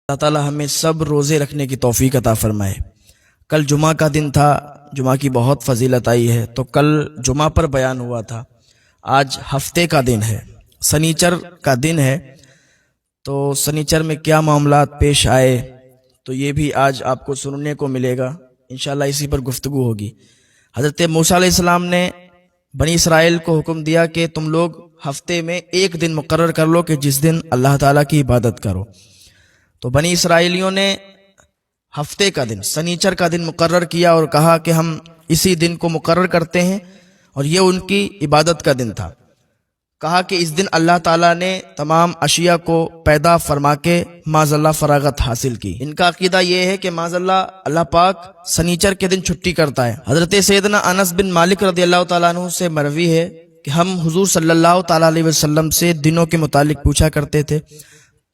اللہ تعالیٰ ہمیں سب روزے رکھنے کی توفیق عطا فرمائے۔ کل جمعہ کا دن تھا، جمعہ کی بہت فضیلت آئی ہے، تو کل جمعہ پر بیان ہوا تھا۔ آج ہفتے کا دن ہے، سنیچر کا دن ہے، تو سنیچر میں کیا معاملات پیش آئے تو یہ بھی آج آپ کو سننے کو ملے گا، انشاءاللہ اسی پر گفتگو ہوگی۔ حضرت موسیٰ علیہ السلام نے بنی اسرائیل کو حکم دیا کہ تم لوگ ہفتے میں ایک دن مقرر کر لو کہ جس دن اللہ تعالیٰ کی عبادت کرو۔ تو بنی اسرائیلیوں نے ہفتے کا دن سنیچر کا دن مقرر کیا اور کہا کہ ہم اسی دن کو مقرر کرتے ہیں، اور یہ ان کی عبادت کا دن تھا۔ کہا کہ اس دن اللہ تعالیٰ نے تمام اشیاء کو پیدا فرما کے معاذ اللہ فراغت حاصل کی۔ ان کا عقیدہ یہ ہے کہ معاذ اللہ پاک سنیچر کے دن چھٹی کرتا ہے۔ حضرت سیدنا انس بن مالک رضی اللہ تعالیٰ عنہ سے مروی ہے کہ ہم حضور صلی اللہ تعالیٰ علیہ وسلم سے دنوں کے متعلق پوچھا کرتے تھے،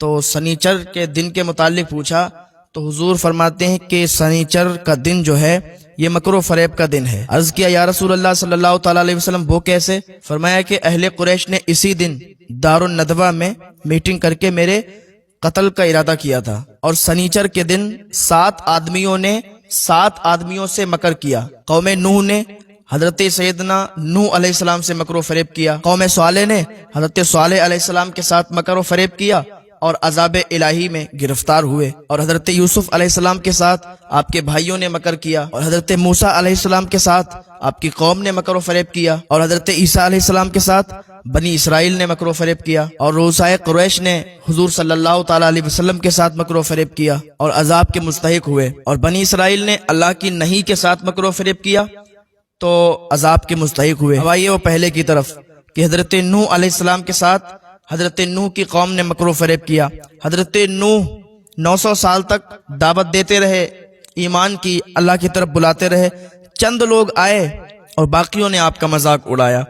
تو سنیچر کے دن کے متعلق پوچھا تو حضور فرماتے ہیں کہ سنیچر کا دن جو ہے یہ مکر و فریب کا دن ہے۔ عرض کیا یا رسول اللہ صلی اللہ تعالیٰ علیہ وسلم وہ کیسے؟ فرمایا کہ اہل قریش نے اسی دن دار الندوہ میں میٹنگ کر کے میرے قتل کا ارادہ کیا تھا، اور سنیچر کے دن 7 آدمیوں نے 7 آدمیوں سے مکر کیا۔ قوم نوح نے حضرت سیدنا نوح علیہ السلام سے مکر و فریب کیا، قوم صالح نے حضرت صالح علیہ السلام کے ساتھ مکر و فریب کیا اور عذاب الہی میں گرفتار ہوئے، اور حضرت یوسف علیہ السلام کے ساتھ آپ کے بھائیوں نے مکر کیا، اور حضرت موسیٰ علیہ السلام کے ساتھ آپ کی قوم نے مکر و فریب کیا، اور حضرت عیسیٰ علیہ السلام کے ساتھ بنی اسرائیل نے مکر و فریب کیا، اور رؤسائے قریش نے حضور صلی اللہ تعالیٰ علیہ وسلم کے ساتھ مکر و فریب کیا اور عذاب کے مستحق ہوئے، اور بنی اسرائیل نے اللہ کی نہیں کے ساتھ مکر و فریب کیا تو عذاب کے مستحق ہوئے۔ اب آئیے وہ پہلے کی طرف کہ حضرت نوح علیہ السلام کے ساتھ حضرت نوح کی قوم نے مکر و فریب کیا۔ حضرت نوح 900 سال تک دعوت دیتے رہے، ایمان کی اللہ کی طرف بلاتے رہے، چند لوگ آئے اور باقیوں نے آپ کا مذاق اڑایا،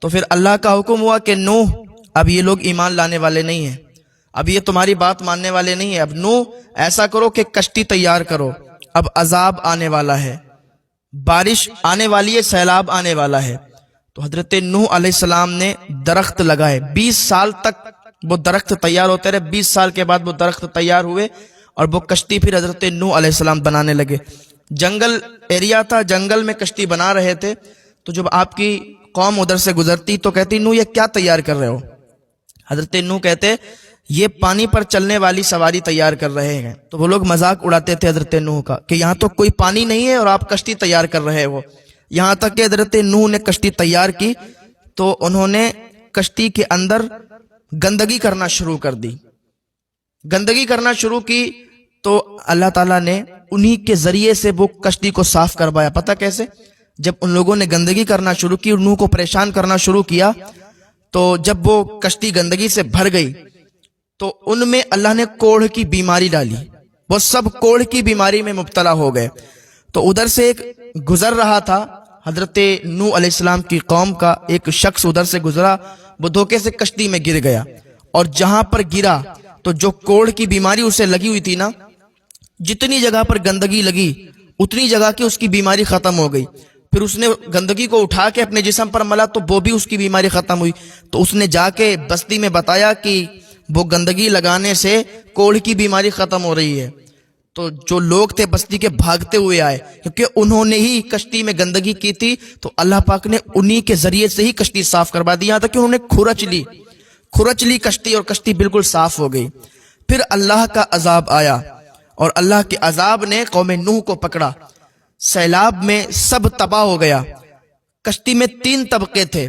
تو پھر اللہ کا حکم ہوا کہ نوح اب یہ لوگ ایمان لانے والے نہیں ہیں، اب یہ تمہاری بات ماننے والے نہیں ہیں، اب نوح ایسا کرو کہ کشتی تیار کرو، اب عذاب آنے والا ہے، بارش آنے والی ہے، سیلاب آنے والا ہے۔ تو حضرت نوح علیہ السلام نے درخت لگائے، 20 سال تک وہ درخت تیار ہوتے رہے، 20 سال کے بعد وہ درخت تیار ہوئے اور وہ کشتی پھر حضرت نوح علیہ السلام بنانے لگے۔ جنگل ایریا تھا، جنگل میں کشتی بنا رہے تھے، تو جب آپ کی قوم ادھر سے گزرتی تو کہتی نوح یہ کیا تیار کر رہے ہو؟ حضرت نوح کہتے یہ پانی پر چلنے والی سواری تیار کر رہے ہیں۔ تو وہ لوگ مذاق اڑاتے تھے حضرت نوح کا کہ یہاں تو کوئی پانی نہیں ہے اور آپ کشتی تیار کر رہے ہو۔ یہاں تک کہ حضرت نوح نے کشتی تیار کی تو انہوں نے کشتی کے اندر گندگی کرنا شروع کر دی، گندگی کرنا شروع کی، تو اللہ تعالیٰ نے انہی کے ذریعے سے وہ کشتی کو صاف کروایا۔ پتہ کیسے؟ جب ان لوگوں نے گندگی کرنا شروع کی، نوح کو پریشان کرنا شروع کیا، تو جب وہ کشتی گندگی سے بھر گئی تو ان میں اللہ نے کوڑھ کی بیماری ڈالی، وہ سب کوڑھ کی بیماری میں مبتلا ہو گئے۔ تو ادھر سے ایک گزر رہا تھا حضرت نوح علیہ السلام کی قوم کا ایک شخص ادھر سے گزرا، وہ دھوکے سے کشتی میں گر گیا، اور جہاں پر گرا تو جو کوڑھ کی بیماری اسے لگی ہوئی تھی نا، جتنی جگہ پر گندگی لگی اتنی جگہ کی اس کی بیماری ختم ہو گئی۔ پھر اس نے گندگی کو اٹھا کے اپنے جسم پر ملا تو وہ بھی اس کی بیماری ختم ہوئی۔ تو اس نے جا کے بستی میں بتایا کہ وہ گندگی لگانے سے کوڑھ کی بیماری ختم ہو رہی ہے۔ تو جو لوگ تھے بستی کے بھاگتے ہوئے آئے، کیونکہ انہوں نے ہی کشتی میں گندگی کی تھی، تو اللہ پاک نے انہی کے ذریعے سے ہی کشتی صاف کروا دی، یہاں تک کہ انہوں نے کھرچ لی کشتی، اور کشتی بالکل صاف ہو گئی۔ پھر اللہ کا عذاب آیا، اور اللہ کے عذاب نے قوم نوح کو پکڑا، سیلاب میں سب تباہ ہو گیا۔ کشتی میں 3 طبقے تھے،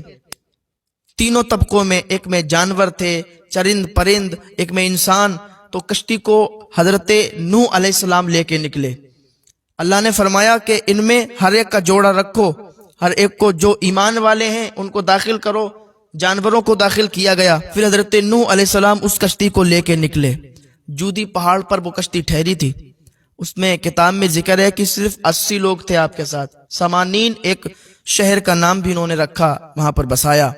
تینوں طبقوں میں ایک میں جانور تھے، چرند پرند، ایک میں انسان۔ تو کشتی کو حضرت نوح علیہ السلام لے کے نکلے۔ اللہ نے فرمایا کہ ان میں ہر ایک کا جوڑا رکھو، ہر ایک کو جو ایمان والے ہیں ان کو داخل کرو، جانوروں کو داخل کیا گیا۔ پھر حضرت نوح علیہ السلام اس کشتی کو لے کے نکلے، جودی پہاڑ پر وہ کشتی ٹھہری تھی۔ اس میں کتاب میں ذکر ہے کہ صرف 80 لوگ تھے آپ کے ساتھ، سمانین ایک شہر کا نام بھی انہوں نے رکھا، وہاں پر بسایا۔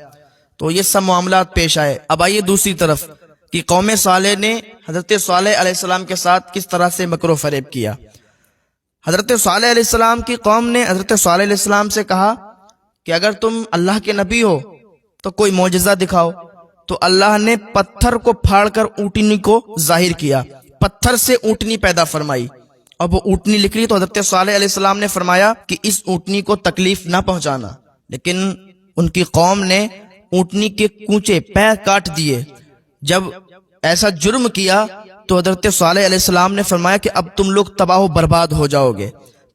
تو یہ سب معاملات پیش آئے۔ اب آئیے دوسری طرف کہ قوم صالح نے حضرت صالح علیہ السلام کے ساتھ کس طرح سے مکر و فریب کیا۔ حضرت صالح علیہ السلام کی قوم نے حضرت صالح علیہ السلام سے کہا کہ اگر تم اللہ کے نبی ہو تو کوئی معجزہ دکھاؤ۔ تو اللہ نے پتھر کو پھاڑ کر اونٹنی کو ظاہر کیا، पत्थर से ऊँटनी पैदा फरमाई और वो ऊँटनी निकली तो हजरत सालेह अलैहिस्सलाम ने फरमाया कि इस ऊँटनी को तकलीफ ना पहुंचाना, लेकिन उनकी कौम ने ऊँटनी के कूचे पैर काट दिए। जब ऐसा जुर्म किया तो हजरत सालेह अलैहिस्सलाम ने फरमाया कि अब तुम लोग तबाह बर्बाद हो जाओगे।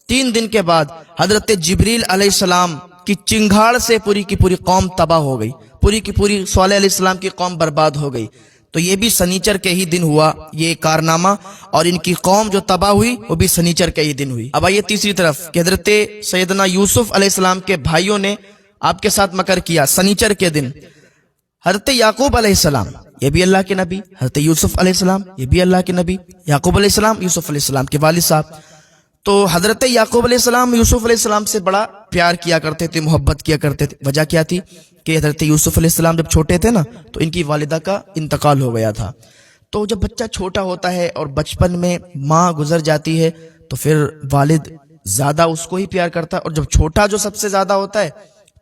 3 दिन के बाद हजरत जिब्रील अलैहिस्सलाम की चिंगाड़ से पूरी की पूरी कौम तबाह हो गई, पूरी की पूरी सालेह अलैहिस्सलाम की कौम बर्बाद हो गई। तो ये भी सनीचर के ही दिन हुआ ये कारनामा, और इनकी कौम जो तबाह हुई वो भी सनीचर के ही दिन हुई। अब आइए तीसरी तरफ कि हजरत सैयदना यूसुफ अलैहिस्सलाम के भाइयों ने आपके साथ मकर किया सनीचर के दिन। हजरत याकूब अलैहिस्सलाम ये भी अल्लाह के नबी, हजरत यूसुफ अलैहिस्सलाम ये भी अल्लाह के नबी, याकूब अलैहिस्सलाम यूसुफ अलैहिस्सलाम के वालिद साहब। तो हजरत याकूब अलैहिस्सलाम यूसुफ अलैहिस्सलाम से बड़ा प्यार किया करते थे, मोहब्बत किया करते थे। वजह क्या थी कि हजरत यूसुफ अलैहिस्सलाम जब छोटे थे ना तो इनकी वालिदा का इंतकाल हो गया था। तो जब बच्चा छोटा होता है और बचपन में माँ गुजर जाती है तो फिर वालिद ज्यादा उसको ही प्यार करता है, और जब छोटा जो सबसे ज्यादा होता है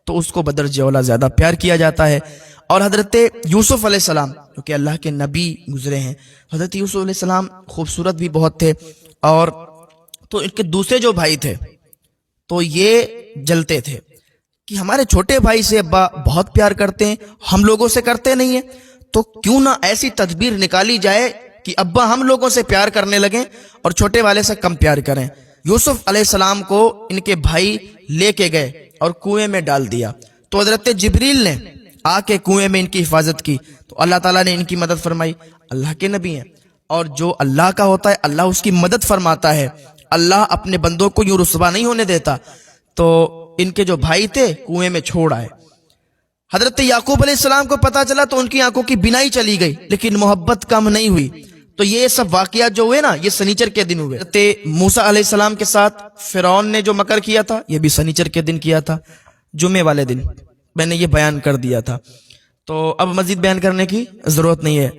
तो उसको बदरजे औला ज्यादा प्यार किया जाता है। और हजरत यूसुफ अलैहिस्सलाम जो कि अल्लाह के नबी गुजरे हैं, हजरत यूसुफ अलैहिस्सलाम खूबसूरत भी बहुत थे, और तो इनके दूसरे जो भाई थे तो ये जलते थे कि हमारे छोटे भाई से अब्बा बहुत प्यार करते हैं, हम लोगों से करते नहीं है, तो क्यों ना ऐसी तदबीर निकाली जाए कि अब्बा हम लोगों से प्यार करने लगें और छोटे वाले से कम प्यार करें। यूसुफ अलैहिस्सलाम को इनके भाई लेके गए और कुएं में डाल दिया। तो हजरत जिब्रील ने आके कुएं में इनकी हिफाजत की, तो अल्लाह ताला ने इनकी मदद फरमाई। अल्लाह के नबी हैं, और जो अल्लाह का होता है अल्लाह उसकी मदद फरमाता है, अल्लाह अपने बंदों को यूं रुसवा नहीं होने देता। तो इनके जो भाई थे कुएं में छोड़ आए। हजरत याकूब अलैहिस्सलाम को पता चला तो उनकी आंखों की बिनाई चली गई, लेकिन मोहब्बत कम नहीं हुई। तो ये सब वाकयात जो हुए ना ये सनीचर के दिन हुए। हजरत मूसा अलैहिस्सलाम के साथ फिरौन ने जो मकर किया था ये भी सनीचर के दिन किया था, जुमे वाले दिन मैंने ये बयान कर दिया था, तो अब मजीद बयान करने की जरूरत नहीं है।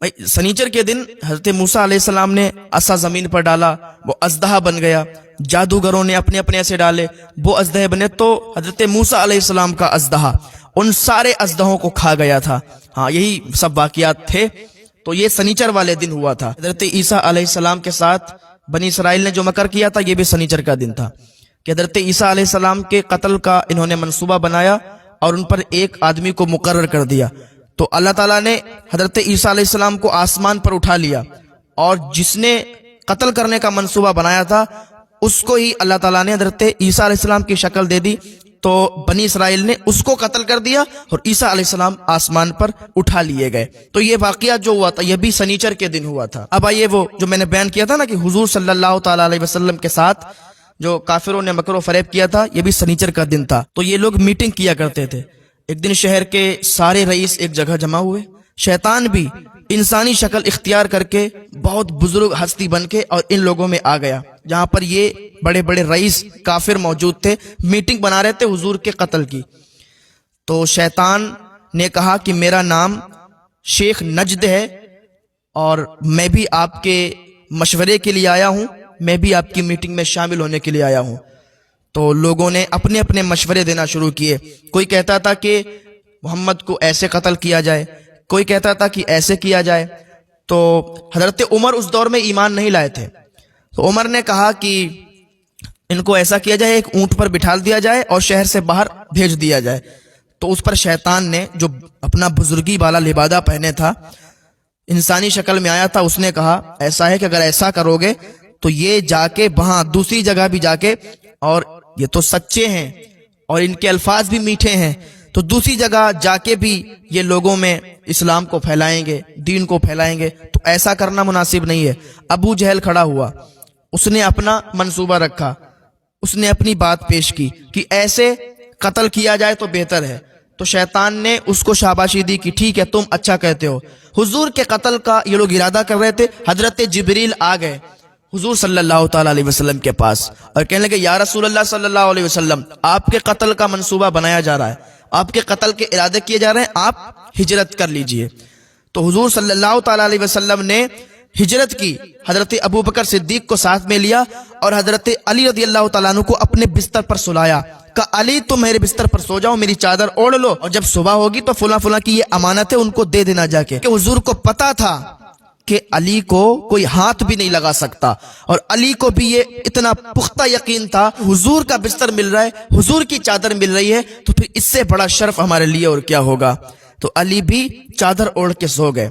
भाई सनीचर के दिन हजरत मूसा अलैहिस्सलाम ने असा जमीन पर डाला, वो अजदहा बन गया। जादूगरों ने अपने अपने ऐसे डाले, वो अजदहे बने। तो हजरत मूसा अलैहिस्सलाम का अजदहा उन सारे अजदहों को खा गया था। हाँ, यही सब वाकयात थे। तो ये सनीचर वाले दिन हुआ था। हजरत ईसा अलैहिस्सलाम के साथ बनी इसराइल ने जो मकर किया था ये भी सनीचर का दिन था कि हजरत ईसा अलैहिस्सलाम के कत्ल का इन्होंने मंसूबा बनाया और उन पर एक आदमी को मुकर्रर कर दिया। तो अल्लाह ताला ने हजरत ईसा अलैहिस्सलाम को आसमान पर उठा लिया, और जिसने कत्ल करने का मंसूबा बनाया था उसको ही अल्लाह ताला ने हजरत ईसा अलैहिस्सलाम की शक्ल दे दी। तो बनी इसराइल ने उसको कत्ल कर दिया और ईसा अलैहिस्सलाम आसमान पर उठा लिए गए। तो ये वाकया जो हुआ था यह भी सनीचर के दिन हुआ था। अब आइए वो जो मैंने बयान किया था ना कि हुजूर सल्लल्लाहु ताला अलैहि वसल्लम के साथ जो काफिरों ने मकर फरेब किया था ये भी सनीचर का दिन था। तो ये लोग मीटिंग किया करते थे। एक दिन शहर के सारे रईस एक जगह जमा हुए, शैतान भी इंसानी शक्ल इख्तियार करके बहुत बुजुर्ग हस्ती बन के और इन लोगों में आ गया, जहां पर ये बड़े बड़े रईस काफिर मौजूद थे, मीटिंग बना रहे थे हुजूर के कत्ल की। तो शैतान ने कहा कि मेरा नाम शेख नजद है और मैं भी आपके मशवरे के लिए आया हूं, मैं भी आपकी मीटिंग में शामिल होने के लिए आया हूं। तो लोगों ने अपने अपने मशवरे देना शुरू किए। कोई कहता था कि मोहम्मद को ऐसे कत्ल किया जाए, कोई कहता था कि ऐसे किया जाए। तो हजरत उमर उस दौर में ईमान नहीं लाए थे, तो उमर ने कहा कि इनको ऐसा किया जाए, एक ऊंट पर बिठा दिया जाए और शहर से बाहर भेज दिया जाए। तो उस पर शैतान ने जो अपना बुजुर्गी वाला लिबादा पहने था, इंसानी शक्ल में आया था, उसने कहा ऐसा है कि अगर ऐसा करोगे तो ये जाके वहां दूसरी जगह भी जाके, और ये तो सच्चे हैं और इनके अल्फाज भी मीठे हैं, तो दूसरी जगह जाके भी ये लोगों में इस्लाम को फैलाएंगे, दीन को फैलाएंगे। तो ऐसा करना मुनासिब नहीं है। अबू जहल खड़ा हुआ, उसने अपना मंसूबा रखा, उसने अपनी बात पेश की कि ऐसे कत्ल किया जाए तो बेहतर है। तो शैतान ने उसको शाबाशी दी कि ठीक है तुम अच्छा कहते हो। हुजूर के कत्ल का ये लोग इरादा कर रहे थे। हजरत जिब्रील आ गए हुजूर सल्लल्लाहु ताला अलैहि वसल्लम के पास और कहने लगे या रसूल अल्लाह सल्लल्लाहु अलैहि वसल्लम, आपके कत्ल का मंसूबा बनाया जा रहा है, आपके कत्ल के इरादे किए जा रहे हैं, आप हिजरत कर लीजिए। तो हुजूर सल्लल्लाहु ताला अलैहि वसल्लम ने हिजरत की, हजरत अबू बकर सिद्दीक को साथ में लिया और हजरत अली रदियल्लाहु ताला अन्हु को अपने बिस्तर पर सुलाया। कहा अली तुम मेरे बिस्तर पर सो जाओ, मेरी चादर ओढ़ लो, और जब सुबह होगी तो फुला फुला की ये अमानत है उनको दे देना जाके। कि हुजूर को पता था کہ علی کو کوئی ہاتھ بھی نہیں لگا سکتا، اور علی کو بھی یہ اتنا پختہ یقین تھا حضور کا بستر مل رہا ہے، حضور کی چادر مل رہی ہے، تو پھر اس سے بڑا شرف ہمارے لیے اور کیا ہوگا۔ تو علی بھی چادر اوڑھ کے سو گئے۔